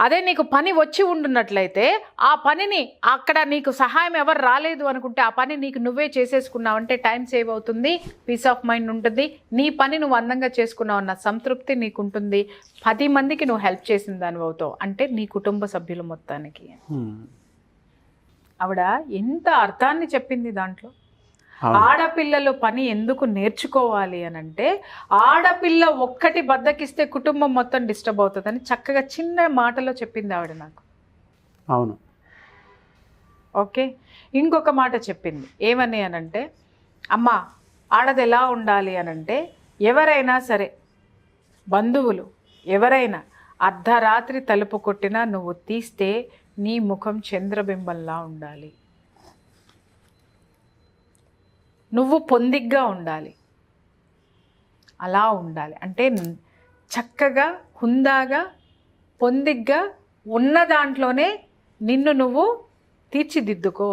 అదే నీకు పని వచ్చి ఉండున్నట్లయితే ఆ పనిని అక్కడ నీకు సహాయం ఎవరు రాలేదు అనుకుంటే ఆ పని నీకు నువ్వే చేసేసుకున్నావు అంటే టైం సేవ్ అవుతుంది, పీస్ ఆఫ్ మైండ్ ఉంటుంది, నీ పని నువ్వు అందంగా చేసుకున్నావు అన్న సంతృప్తి నీకు ఉంటుంది, 10 మందికి నువ్వు హెల్ప్ చేసిన దాని అవుతావు అంటే నీ కుటుంబ సభ్యులు మొత్తానికి. ఆవిడ ఎంత అర్థాన్ని చెప్పింది దాంట్లో. ఆడపిల్లలు పని ఎందుకు నేర్చుకోవాలి అని అంటే ఆడపిల్ల ఒక్కటి బద్దకిస్తే కుటుంబం మొత్తం డిస్టర్బ్ అవుతుందని చక్కగా చిన్న మాటలో చెప్పింది ఆవిడ నాకు. అవును. ఓకే, ఇంకొక మాట చెప్పింది ఏమని అనంటే, అమ్మ ఆడది ఎలా ఉండాలి అనంటే ఎవరైనా సరే బంధువులు ఎవరైనా అర్ధరాత్రి తలుపు కొట్టినా నువ్వు తీస్తే నీ ముఖం చంద్రబింబంలా ఉండాలి, నువ్వు పొందిగ్గా ఉండాలి, అలా ఉండాలి అంటే చక్కగా హుందాగా పొందిగ్గా ఉన్న దాంట్లోనే నిన్ను నువ్వు తీర్చిదిద్దుకో